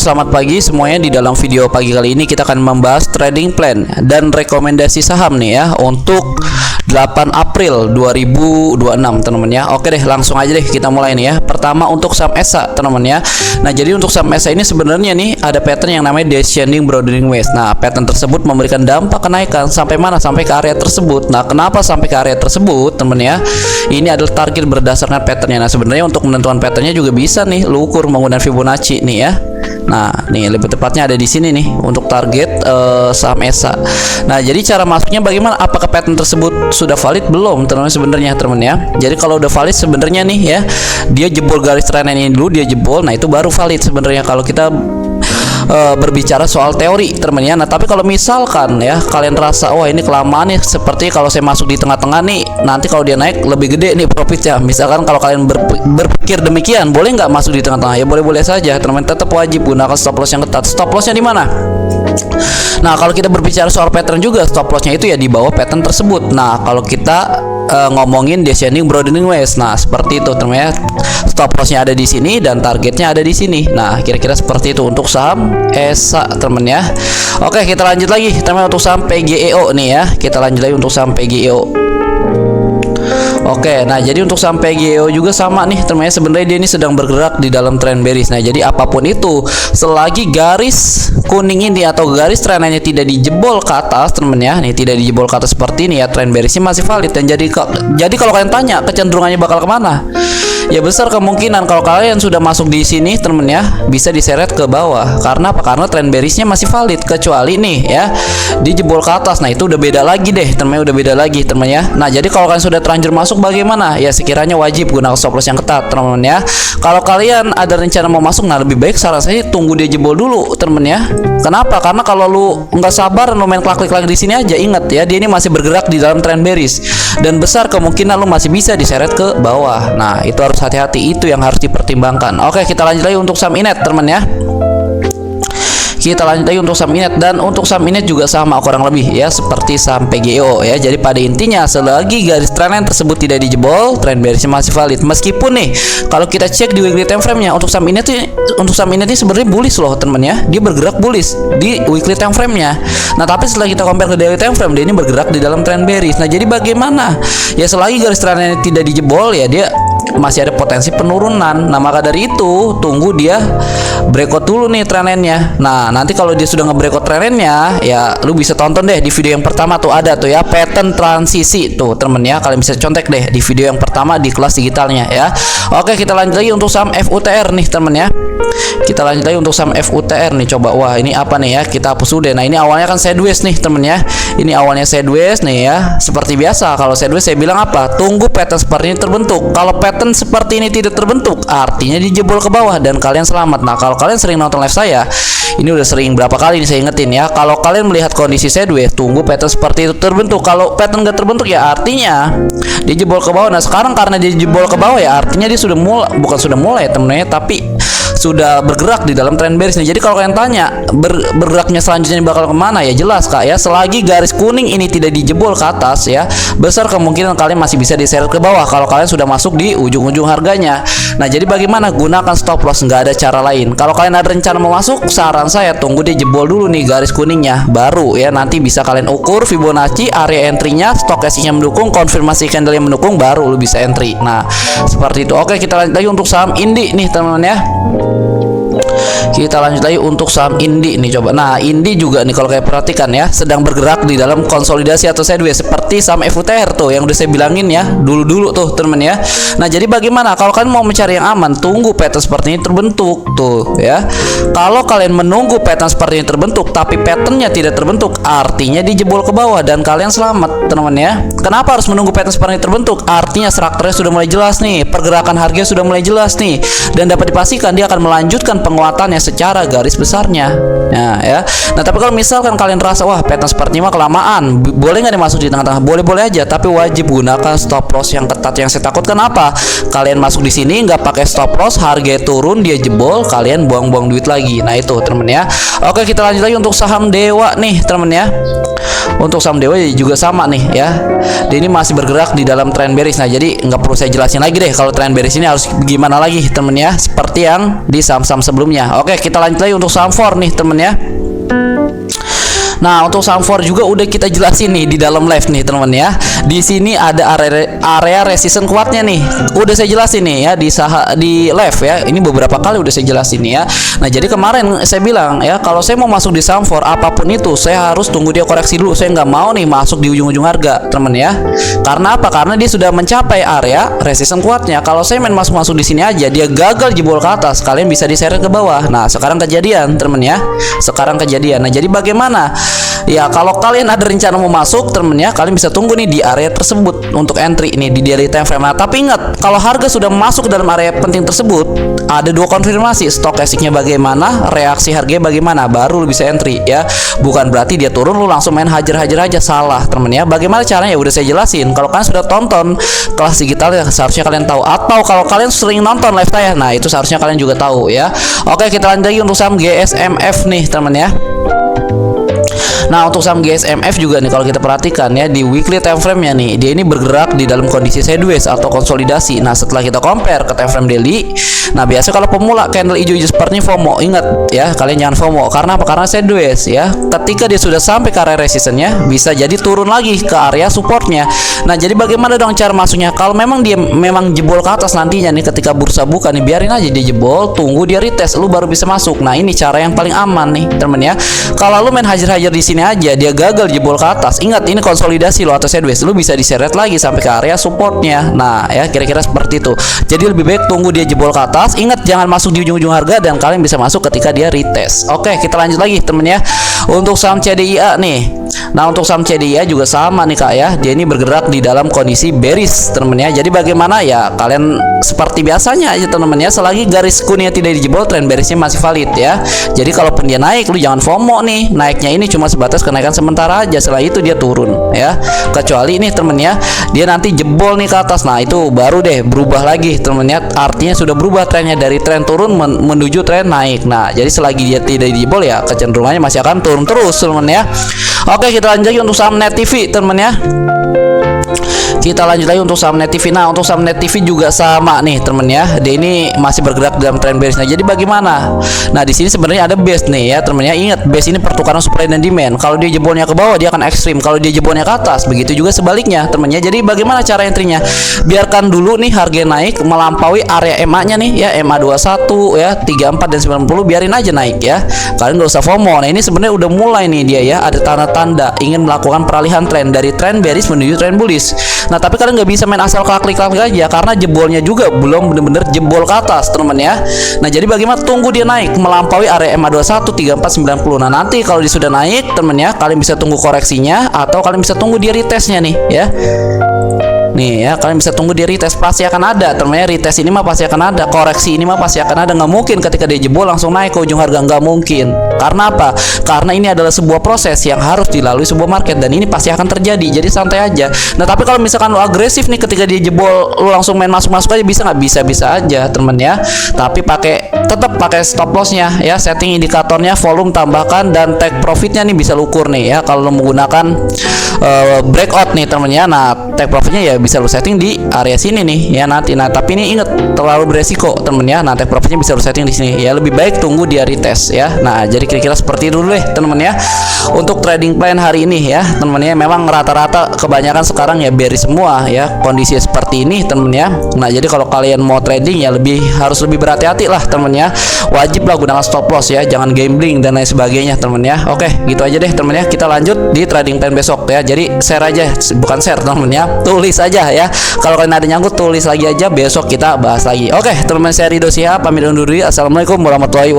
selamat pagi semuanya. Di dalam video pagi kali ini kita akan membahas trading plan dan rekomendasi saham nih ya untuk 8 April 2026 teman-teman ya. Oke deh, langsung aja deh kita mulai nih ya. Pertama untuk saham ESA teman-teman ya. Nah, jadi untuk saham ESA ini sebenarnya nih ada pattern yang namanya descending broadening waist. Nah, pattern tersebut memberikan dampak kenaikan sampai mana? Sampai ke area tersebut. Nah, kenapa sampai ke area tersebut teman ya? Ini adalah target berdasarkan patternnya. Nah, sebenarnya untuk menentukan patternnya juga bisa nih lu ukur menggunakan Fibonacci nih ya. Nah, nih lebih tepatnya ada di sini nih untuk target saham ESA. Nah, jadi cara masuknya bagaimana? Apakah pattern tersebut sudah valid belum? Teman-teman sebenarnya teman ya. Jadi kalau udah valid sebenarnya nih ya, dia jebol garis trend ini dulu, dia jebol. Nah, itu baru valid sebenarnya kalau kita berbicara soal teori teman ya. Nah, tapi kalau misalkan ya kalian rasa wah ini kelamaan nih, seperti kalau saya masuk di tengah-tengah nih, nanti kalau dia naik lebih gede nih profitnya. Misalkan kalau kalian berpikir demikian, boleh nggak masuk di tengah-tengah? Ya boleh-boleh saja teman. Tetap wajib gunakan stop loss yang ketat. Stop lossnya di mana? Nah, kalau kita berbicara soal pattern juga, stop lossnya itu ya di bawah pattern tersebut. Nah, kalau kita ngomongin descending broadening waist, nah seperti itu teman ya. Stop lossnya ada di sini dan targetnya ada di sini. Nah, kira-kira seperti itu untuk saham ESA teman ya. Oke, kita lanjut lagi teman untuk saham PGEO nih ya. Kita lanjut lagi untuk saham PGEO. Oke, nah jadi untuk saham PGEO juga sama nih teman-teman. Sebenarnya dia ini sedang bergerak di dalam trend bearish. Nah, jadi apapun itu, selagi garis kuning ini atau garis trennya tidak dijebol ke atas teman-teman ya. Nih tidak dijebol ke atas seperti ini ya, trend bearishnya masih valid. Dan jadi kalau kalian tanya kecenderungannya bakal kemana? Ya besar kemungkinan kalau kalian sudah masuk di sini teman ya, bisa diseret ke bawah. Karena apa? Karena trend bearishnya masih valid, kecuali nih ya dijebol ke atas. Nah, itu udah beda lagi deh teman, udah beda lagi teman ya. Nah, jadi kalau kalian sudah terlanjur masuk bagaimana? Ya sekiranya wajib gunakan stop loss yang ketat teman ya. Kalau kalian ada rencana mau masuk, nah lebih baik saran saya tunggu dia jebol dulu teman ya. Kenapa? Karena kalau lu nggak sabar lu main klik lagi di sini aja, ingat ya dia ini masih bergerak di dalam trend bearish dan besar kemungkinan lu masih bisa diseret ke bawah. Nah, itu harus hati-hati, itu yang harus dipertimbangkan. Oke, kita lanjut lagi untuk saham Inet teman ya. Kita lanjut lagi untuk saham Inet, dan untuk saham Inet juga sama kurang lebih ya seperti saham PGEO ya. Jadi pada intinya selagi garis trend tersebut tidak dijebol, trend bearish masih valid. Meskipun nih kalau kita cek di weekly time frame-nya untuk saham Inet ini sebenarnya bullish loh teman ya. Dia bergerak bullish di weekly time frame-nya. Nah, tapi setelah kita compare ke daily time frame, dia ini bergerak di dalam trend bearish. Nah, jadi bagaimana? Ya selagi garis trend tidak dijebol ya dia masih ada potensi penurunan. Nah, maka dari itu tunggu dia breakout dulu nih trendnya. Nah, nanti kalau dia sudah nge-breakout trendnya, ya lu bisa tonton deh di video yang pertama tuh ada tuh ya pattern transisi tuh temen ya. Kalian bisa contek deh di video yang pertama di kelas digitalnya ya. Oke, kita lanjut lagi untuk saham FUTR nih temen ya. Kita lanjut lagi untuk saham FUTR nih. Coba, wah ini apa nih ya? Kita hapus dulu deh. Nah, ini awalnya kan sideways nih temen ya. Ini awalnya sideways nih ya. Seperti biasa kalau sideways saya bilang apa? Tunggu pattern seperti ini terbentuk. Kalau pattern seperti ini tidak terbentuk, artinya dijebol ke bawah dan kalian selamat. Nah, kalau kalian sering nonton live saya, ini udah sering berapa kali nih saya ingetin ya. Kalau kalian melihat kondisi sideways, tunggu pattern seperti itu terbentuk. Kalau pattern nggak terbentuk ya artinya dia jebol ke bawah. Nah, sekarang karena dia jebol ke bawah ya artinya dia sudah mulai, bukan sudah mulai temennya, tapi sudah bergerak di dalam trend bearish nih. Jadi kalau kalian tanya bergeraknya selanjutnya bakal kemana, ya jelas kak ya, selagi garis kuning ini tidak dijebol ke atas ya, besar kemungkinan kalian masih bisa diseret ke bawah kalau kalian sudah masuk di ujung-ujung harganya. Nah, jadi bagaimana? Gunakan stop loss, nggak ada cara lain. Kalau kalian ada rencana mau masuk, saran saya tunggu dia jebol dulu nih garis kuningnya, baru ya nanti bisa kalian ukur Fibonacci, area entry-nya, stokastiknya mendukung, konfirmasi candle yang mendukung, baru lu bisa entry. Nah, seperti itu. Oke, kita lanjut lagi untuk saham Indi nih teman-teman ya. Kita lanjut lagi untuk saham Indi nih coba. Nah, Indi juga nih kalau kayak perhatikan ya, sedang bergerak di dalam konsolidasi atau sideways seperti saham FUTR tuh yang udah saya bilangin ya dulu-dulu tuh temen ya. Nah, jadi bagaimana kalau kalian mau mencari yang aman? Tunggu pattern seperti ini terbentuk tuh ya. Kalau kalian menunggu pattern seperti ini terbentuk tapi patternnya tidak terbentuk, artinya dijebol ke bawah dan kalian selamat teman ya. Kenapa harus menunggu pattern seperti ini terbentuk? Artinya strukturnya sudah mulai jelas nih, pergerakan harga sudah mulai jelas nih, dan dapat dipastikan dia akan melanjutkan penguatannya secara garis besarnya. Nah, ya. Nah, tapi kalau misalkan kalian rasa wah pattern seperti ini mah kelamaan, boleh nggak dimasuk di tengah-tengah? Boleh-boleh aja, tapi wajib gunakan stop loss yang ketat. Yang saya takutkan apa? Kalian masuk di sini nggak pakai stop loss, harga turun dia jebol, kalian buang-buang duit lagi. Nah, itu temen ya. Oke, kita lanjut lagi untuk saham Dewa nih temen ya. Untuk saham Dewa juga sama nih ya. Dia ini masih bergerak di dalam trend bearish. Nah, jadi nggak perlu saya jelasin lagi deh kalau trend bearish ini harus gimana lagi temen ya. Seperti yang di saham-saham sebelumnya. ya. Oke, kita lanjut lagi untuk saham FOR nih temen ya. Nah, untuk saham FOR juga udah kita jelasin nih di dalam live nih teman ya. Di sini ada area resistance kuatnya nih. Udah saya jelasin nih ya di live ya. Ini beberapa kali udah saya jelasin nih ya. Nah, jadi kemarin saya bilang ya, kalau saya mau masuk di saham FOR apapun itu, saya harus tunggu dia koreksi dulu. Saya nggak mau nih masuk di ujung-ujung harga, teman ya. Karena apa? Karena dia sudah mencapai area resistance kuatnya. Kalau saya main masuk di sini aja, dia gagal jebol ke atas, kalian bisa diseret ke bawah. Nah, sekarang kejadian, teman ya. Sekarang kejadian. Nah, jadi bagaimana? Ya, kalau kalian ada rencana mau masuk, temen ya, kalian bisa tunggu nih di area tersebut untuk entry ini di daily time frame. Nah, tapi ingat, kalau harga sudah masuk ke dalam area penting tersebut, ada dua konfirmasi, stokastiknya bagaimana, reaksi harganya bagaimana, baru lu bisa entry ya. Bukan berarti dia turun lu langsung main hajar-hajar aja, salah temen ya. Bagaimana caranya ya udah saya jelasin. Kalau kalian sudah tonton kelas digital ya seharusnya kalian tahu, atau kalau kalian sering nonton live saya, nah itu seharusnya kalian juga tahu ya. Oke, kita lanjut lagi untuk saham GSMF nih temen ya. Nah, untuk saham GSMF juga nih, kalau kita perhatikan ya di weekly time frame-nya nih, dia ini bergerak di dalam kondisi sideways atau konsolidasi. Nah, setelah kita compare ke time frame daily, nah biasa kalau pemula candle hijau-hijau seperti FOMO, ingat ya, kalian jangan FOMO. Karena apa? Karena sideways ya. Ketika dia sudah sampai ke area resistance-nya, bisa jadi turun lagi ke area support-nya. Nah, jadi bagaimana dong cara masuknya? Kalau memang dia memang jebol ke atas nantinya nih ketika bursa buka nih, biarin aja dia jebol, tunggu dia retest, lu baru bisa masuk. Nah, ini cara yang paling aman nih, temen ya. Kalau lu main hajar-hajar di sini aja, dia gagal jebol ke atas, ingat ini konsolidasi lo atau sideways, lu bisa diseret lagi sampai ke area supportnya. Nah ya, kira-kira seperti itu. Jadi lebih baik tunggu dia jebol ke atas, ingat jangan masuk di ujung-ujung harga, dan kalian bisa masuk ketika dia retest. Oke, kita lanjut lagi temen ya. Untuk saham CDIA nih, nah untuk saham CDIA juga sama nih kak ya, dia ini bergerak di dalam kondisi bearish temen ya. Jadi bagaimana ya, kalian seperti biasanya aja temen ya, selagi garis kuningnya tidak dijebol, trend bearishnya masih valid ya. Jadi kalaupun dia naik, lu jangan FOMO nih, naiknya ini cuma sebatas kenaikan sementara aja, setelah itu dia turun ya. Kecuali ini temen ya, dia nanti jebol nih ke atas, nah itu baru deh berubah lagi temen ya, artinya sudah berubah trennya dari tren turun menuju tren naik. Nah, jadi selagi dia tidak dijebol ya, kecenderungannya masih akan turun terus temen ya. Oke, kita lanjut lagi untuk saham Net TV temen ya. Kita lanjut lagi untuk saham Net TV. Nah, untuk saham Net TV juga sama nih temen ya, dia ini masih bergerak dalam trend bearish. Nah, jadi bagaimana? Nah, di sini sebenarnya ada base nih ya temen ya. Ingat, base ini pertukaran supply dan demand. Kalau dia jebolnya ke bawah, dia akan ekstrim. Kalau dia jebolnya ke atas, begitu juga sebaliknya temen ya. Jadi bagaimana cara entry-nya? Biarkan dulu nih harga naik melampaui area MA-nya nih ya, MA 21 ya, 34 dan 90, biarin aja naik ya. Kalian gak usah FOMO. Nah, ini sebenarnya udah mulai nih dia ya, ada tanda-tanda ingin melakukan peralihan tren dari tren bearish menuju tren bullish. Nah, tapi kalian nggak bisa main asal klik aja, karena jebolnya juga belum bener-bener jebol ke atas teman ya. Nah, jadi bagaimana? Tunggu dia naik melampaui area MA 21 34 90. Nah, nanti kalau dia sudah naik teman ya, kalian bisa tunggu koreksinya, atau kalian bisa tunggu dia retestnya nih ya. Nih ya, kalian bisa tunggu di retest, pasti akan ada temennya. Retest ini mah pasti akan ada, koreksi ini mah pasti akan ada. Nggak mungkin ketika dia jebol langsung naik ke ujung harga, nggak mungkin. Karena apa? Karena ini adalah sebuah proses yang harus dilalui sebuah market, dan ini pasti akan terjadi. Jadi santai aja. Nah, tapi kalau misalkan lo agresif nih ketika dia jebol, lo langsung main masuk-masuk aja, bisa nggak? Bisa aja temen ya. Tapi tetap pakai stop lossnya ya, setting indikatornya, volume tambahkan, dan take profitnya nih bisa lu ukur nih ya. Kalau lo menggunakan breakout nih temennya, nah take profitnya ya bisa lu setting di area sini nih ya nanti. Nah, tapi ini inget, terlalu beresiko temen ya. Nah, take profitnya bisa lu setting di sini ya, lebih baik tunggu dia retest ya. Nah, jadi kira-kira seperti itu dulu deh temen ya untuk trading plan hari ini ya temen ya. Memang rata-rata kebanyakan sekarang ya bearish semua ya, kondisi seperti ini temen ya. Nah, jadi kalau kalian mau trading ya harus lebih berhati-hati lah temen ya. Wajib lah gunakan stop loss ya, jangan gambling dan lain sebagainya temen ya. Oke, gitu aja deh temen ya, kita lanjut di trading plan besok ya. Jadi share aja, bukan share temen ya, tulis aja ya. Kalau kalian ada nyangkut, tulis lagi aja, besok kita bahas lagi. Oke teman-teman, saya Rido Siha pamit undur diri. Assalamualaikum warahmatullahi wabarakatuh.